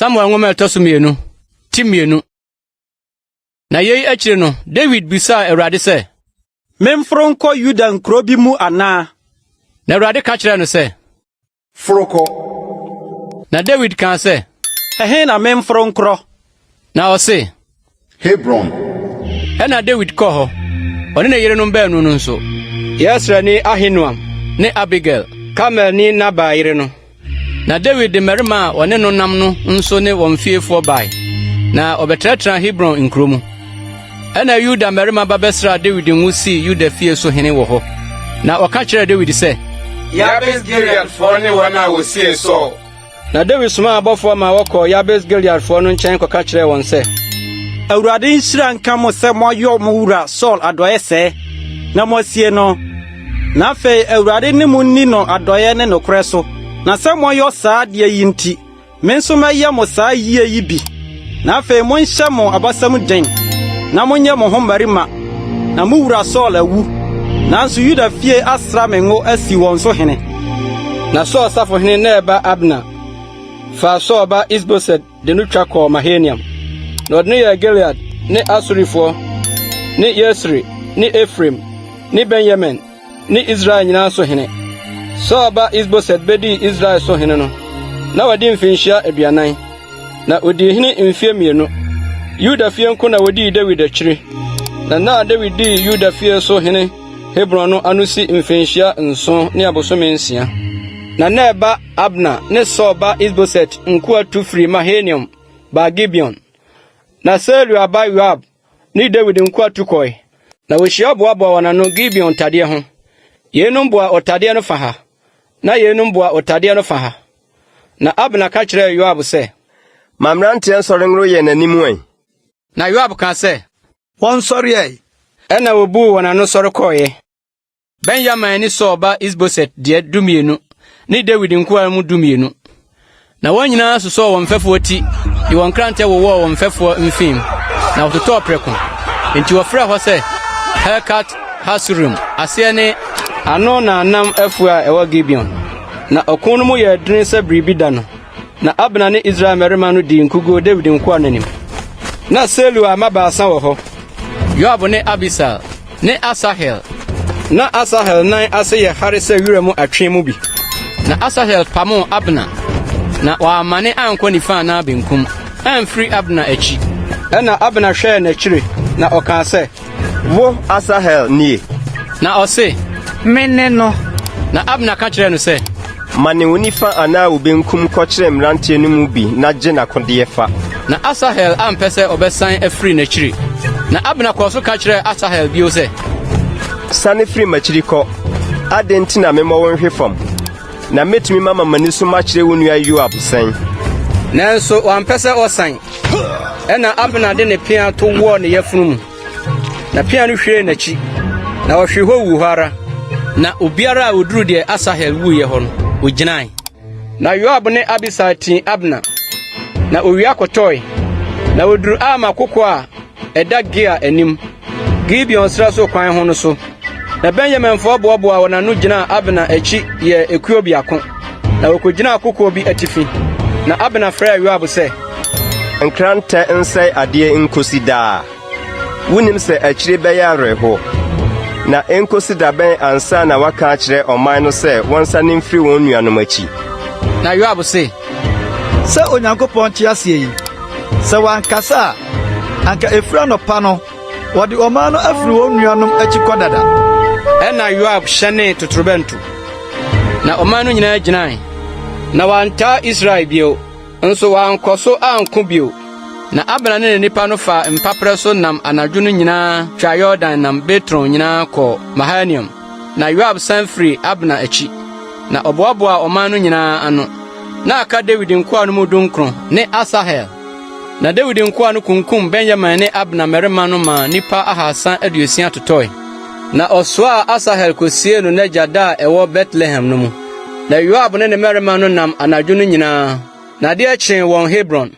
Samuel ngoma tosumienu timienu. Na yei akire no David bisa Awurade se, Memfronko Yuda nkro bi mu ana. Na Awurade ka kire no se, Froko. Na David kan se, Ehe na memfronkro. Na o se, Hebron. Ena David kɔ hɔ. Ɔne ne yerenom baanu no nso. Yesra ni Ahinoam ne Abigail, Kamel ni Nabal yere no. Na David de mmarima ɔne no nam no nso ne wɔn fiefo bae. Na ɔbɛtrɛtrɛ Hebron nkromu. Ena Yuda mmarima babɛsra David nwusi Yuda fie so hene wɔ hɔ. Na ɔka kyerɛ David sɛ, Yabes Gilead for ne wana wosie so. Na David soma abɔfo ma wɔkɔ Yabes Gilead for no nkyɛn kɔka kyerɛ wɔn sɛ, Awurade nhyira nka mo sɛ moyɔ mo wura Saul adɔyɛ sɛ na moasie no. Na afei Awurade ne mo ni no adɔyɛ ne nokorɛ so. Na sɛ moyɔ saa de yi nti, me nso mɛyɛ mo saa yie yi bi. Na afei monhyɛ mo abasam den. Na monyɛ mo ho mmarima. Na mo wura Saul awu. Nanso Yuda fie asra me ngo asi wɔn so hene. Na Saul safo hene na ɛba Abner. Fa Saul ba Ishbosheth de no twa kɔ Mahaniam. Na ɔde ne yɛ Gilead ne Asurifo ne Yesri ne Ephraim ne Benjamin ne Israel nyinaa so hene. Saul ba Ishbosheth bedi Israel so hene no. Na wɔde mfinhyia aduanan. Na odi hene mfie mienu. Yuda fie nko na wɔdi David akyiri. Na David di Yuda fie so hene Hebron no anusi mfinhyia nson ne abosome nsia. Na ɛba Abner ne Saul ba Ishbosheth nko atu firi Mahaniam ba Gibeon. Na Selu aba Joab ni David nko atu kɔe. Na wɔhyia boaboa wɔn no Gibeon tadeɛ ho. Yenum boa otadeɛ no fa ha. Na yenum boa otadeɛ no fa ha. Na Abner ka kyerɛ Joab sɛ, Mamrante nsɔre ngro yɛ n'anim wan. Na Joab ka sɛ, Wɔn sɔre ai. Ɛna wɔbu wɔn ano sɔre kɔe. Benjamin ni Saul ba Ishbosheth deɛ dumienu. Ni David nko mu dumienu. Na wɔn nyinaa sosɔ wɔn mfɛfo ti, di wɔn krante wɔwɔ wɔn mfɛfo mfim. Na wɔtotɔ prɛko. Enti wɔfrɛ hɔ sɛ Helkat Hasurim, ase ne ano na nam afu a ɛwɔ Gibeon. Na ɔko no mu yɛ dren sɛ biribi da no. Na Abner ne Israel mmarima no di nkugo David nko anim. Na Selu ama baasa wɔ hɔ. Joab ne Abisal ne Asahel. Na Asahel nan ase yɛ hare sɛ wura mu atwe mu bi. Na Asahel pamo Abner. Na waamane ankɔ nifa na benkum. Amfiri Abner akyi. Ɛna Abner hwɛ n'akyire na ɔka sɛ, Wo Asahel nie. Na ɔse, Mene no. Na Abner ka kyerɛ no sɛ, Mane wo nifa anaa wo benkum kɔkyerɛ mmerante no mu bi na gye n'akodeɛ fa. Na Asahel ampɛ sɛ ɔbɛsan afiri n'akyiri. Na Abner kɔ so ka kyerɛ Asahel bio sɛ, Sane firi m'akyiri kɔ. Ade nti na memmɔ wo nhwe fam. Na metumi mama m'ani so makyerɛ wo nua Joab sɛn. Nanso wampɛ sɛ ɔsan. Ɛna Abner de ne pea to wɔ ne yafunu mu. Na pea no hwee n'akyi. Na ɔhwe hɔ wu hɔ ara. Na obiara a oduru deɛ Asahel wuyɛ hɔ no, ogyinae. Na Joab ne Abisai tin Abner. Na owia kɔtɔe. Na oduru ama kokɔ a ɛda Gia anim. Gibeon sra so kwan ho no so. Na Benjamin fo boaboa wɔn ano gyina Abner akyi yɛ ekuo biako. Na wɔkɔgyina kokɔ bi atifi. Na Abner frɛ Joab sɛ, Nkrante nsɛe adeɛ nkosi daa. Wunim sɛ akyire bɛyɛ awerɛho. Na enkosi da bɛn ansa na waka akyerɛ ɔman no sɛ wɔnsa ne mfiri wɔn nuanom akyi. Na Joab se, Sɛ Onyankopɔn te ase yi, sɛ wankasa a, anka efura no pa no, wɔde ɔman no afiri wɔn nuanom akyi kɔ dada. Ɛna Joab hyɛne totorobɛnto. Na ɔman no nyinaa gyinae. Na wantaa Israel bio, nso wankɔ so anko bio. Na Abner ne nipa no fa mpaprɛ so nam anadwo no nyinaa twa Yordan nam Betron nyinaa kɔ Mahaniam. Na Joab san firi Abner akyi. Na ɔboaboa ɔman no nyinaa ano. Na aka David nkoa no mu dunkron ne Asahel. Na David nkoa no kunkum Benjamin ne Abner mmarima no ma nipa 360 totɔe. Na ɔsoa Asahel kosie no n'agya da a ɛwɔ Bethlehem no mu. Na Joab ne ne mmarima no nam anadwo no nyinaa. Na de akyen wɔn Hebron.